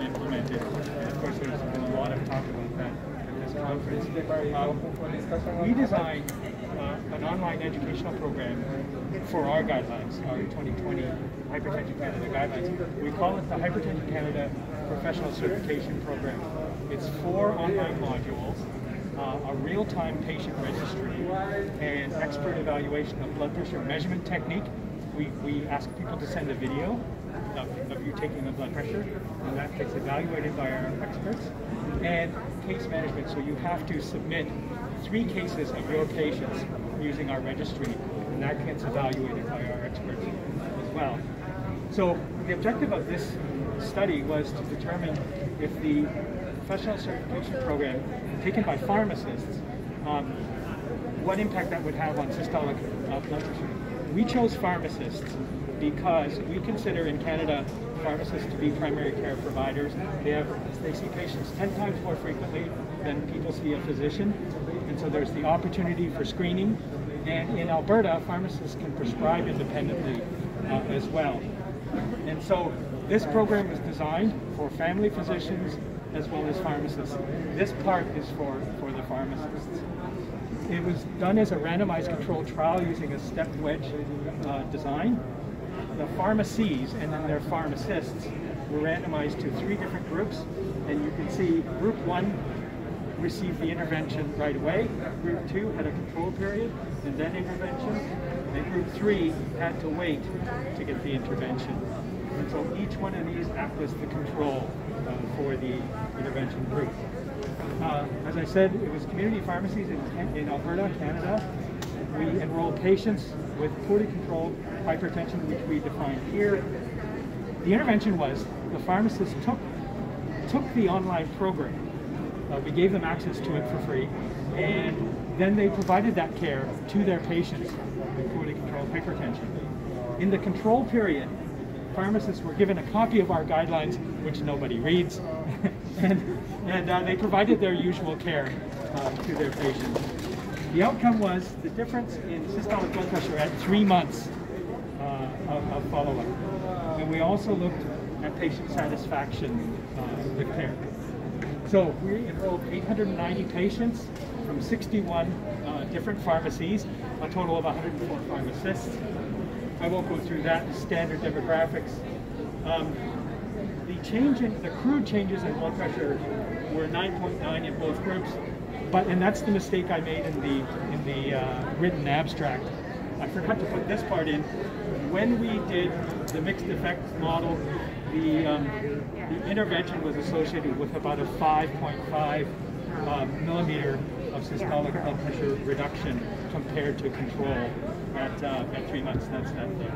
implemented. And of course, there's been a lot of talk about that at this conference. We designed an online educational program for our guidelines, our 2020 Hypertension Canada guidelines. We call it the Hypertension Canada Professional Certification Program. It's 4 online modules, a real-time patient registry, and expert evaluation of blood pressure measurement technique. We ask people to send a video of you taking the blood pressure, and that gets evaluated by our experts. And case management, so you have to submit 3 cases of your patients using our registry, and that gets evaluated by our experts as well. So the objective of this study was to determine if the professional certification program taken by pharmacists, what impact that would have on systolic blood pressure. We chose pharmacists because we consider in Canada pharmacists to be primary care providers. They see patients 10 times more frequently than people see a physician, and so there's the opportunity for screening. And in Alberta, pharmacists can prescribe independently as well. And so this program was designed for family physicians as well as pharmacists. This part is for the pharmacists. It was done as a randomized controlled trial using a stepped wedge design. The pharmacies and then their pharmacists were randomized to 3 different groups, and you can see group 1 received the intervention right away, group 2 had a control period and then intervention, and group 3 had to wait to get the intervention. And so each one of these acts as the control for the intervention group. As I said, it was community pharmacies in Alberta, Canada. We enrolled patients with poorly controlled hypertension, which we defined here. The intervention was the pharmacist took the online program. We gave them access to it for free, and then they provided that care to their patients with poorly controlled hypertension. In the control period, pharmacists were given a copy of our guidelines, which nobody reads, and they provided their usual care to their patients. The outcome was the difference in systolic blood pressure at 3 months of follow-up. And we also looked at patient satisfaction with care. So we enrolled 890 patients from 61 different pharmacies, a total of 104 pharmacists. I won't go through that, standard demographics. The crude changes in blood pressure were 9.9 in both groups, and that's the mistake I made in the written abstract. I forgot to put this part in. When we did the mixed effect model, the intervention was associated with about a 5.5 millimeter of systolic blood pressure reduction compared to control at 3 months. That's that there.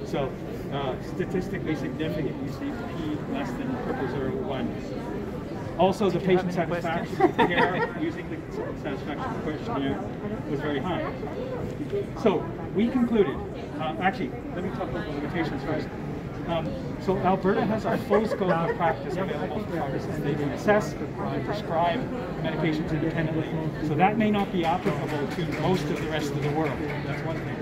So statistically significant. You see P less than 0.001. Also, the patient satisfaction with care using the satisfaction questionnaire was very high. So we concluded. Actually, let me talk about the limitations first. So Alberta has a full scope of practice available for pharmacists. They can assess and prescribe medications independently. So that may not be applicable to most of the rest of the world. That's one thing.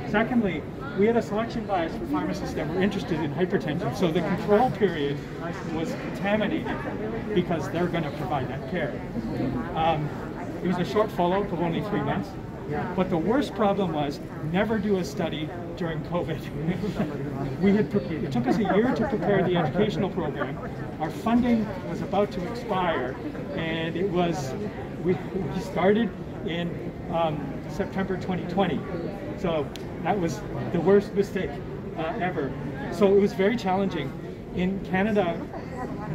Secondly, we had a selection bias for pharmacists that were interested in hypertension. So the control period was contaminated because they're going to provide that care. It was a short follow-up of only 3 months. But the worst problem was never do a study during COVID. It took us a year to prepare the educational program. Our funding was about to expire, and we started in September 2020. So that was the worst mistake ever. So it was very challenging. In Canada,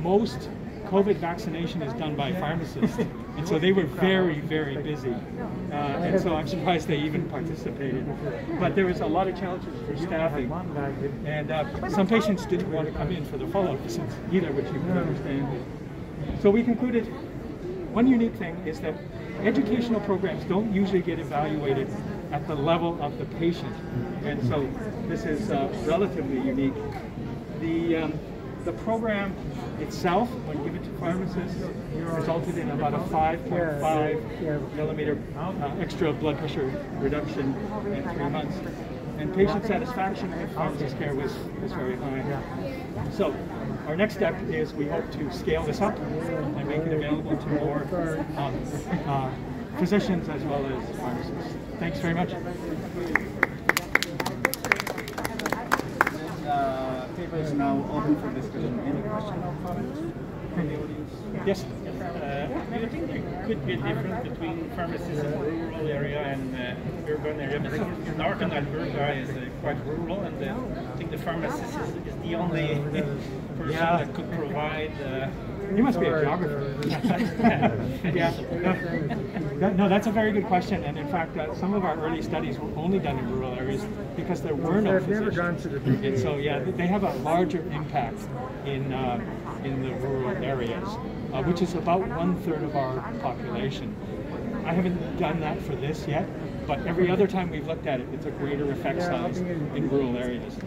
most COVID vaccination is done by pharmacists, and so they were very, very busy. And so I'm surprised they even participated. But there was a lot of challenges for staffing, and some patients didn't want to come in for the follow-up visits either, which you can understand. So we concluded one unique thing is that educational programs don't usually get evaluated at the level of the patient, and so this is relatively unique. The program itself, when given to pharmacists, resulted in about a 5.5 millimeter extra blood pressure reduction in 3 months. And patient satisfaction with pharmacist care was very high. So our next step is we hope to scale this up and make it available to more physicians as well as pharmacists. Thanks very much. Paper is now open for discussion. Any questions or comments from the audience? Yes. Do you think there could be a difference between pharmacies in the rural area and urban area? Because Northern Alberta is quite rural, and I think the pharmacist is the only person that could provide. You must be a geographer. Yeah. No, that's a very good question. And in fact, some of our early studies were only done in rural areas because there were no physicians. And so, yeah, they have a larger impact in the rural areas, which is about 1/3 of our population. I haven't done that for this yet, but every other time we've looked at it, it's a greater effect size in rural areas.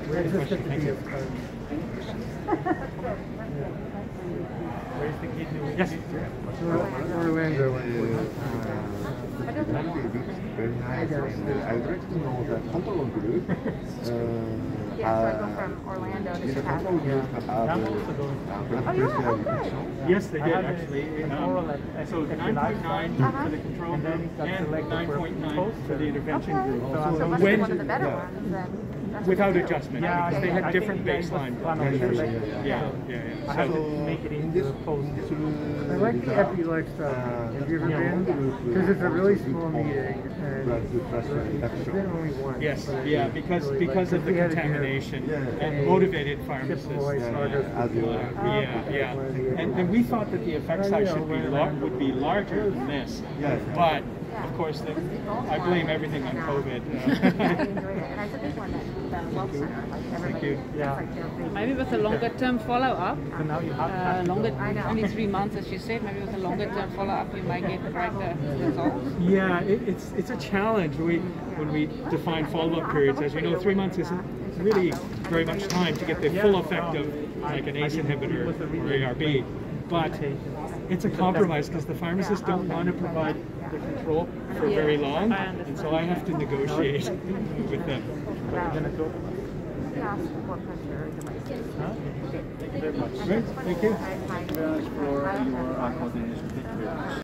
Great question. Thank you. Where's the kid? Yes. Orlando. Very nice. I would like to know the control group. Yeah, so I go from Orlando to Chicago. Yes, they did actually. So 9.9 for the control group and 9.9 for the intervention group. So it must be one of the better ones then. Without adjustment, because they had different baseline measures. Yeah. So make it into the post. I like the Epi lifestyle. Have you ever been? Because it's a really small meeting, and there's been only one. Yes, yeah, because of the contamination and motivated pharmacists. Yeah. And we thought that the effect size would be larger than this. But of course, I blame everything on COVID. And I took this one that Love Center, like everybody. Thank you. Yeah. Maybe with a longer term follow-up, Now you have only 3 months as you said, maybe with a longer term follow-up you might get correcter results. Yeah, it's a challenge. When we define follow-up periods, as you know, 3 months isn't really very much time to get the full effect of like an ACE inhibitor or ARB. But it's a compromise because the pharmacists don't want to provide the control for very long, and so I have to negotiate with them. Yeah, what pressure devices. Great, thank you. For your accommodation.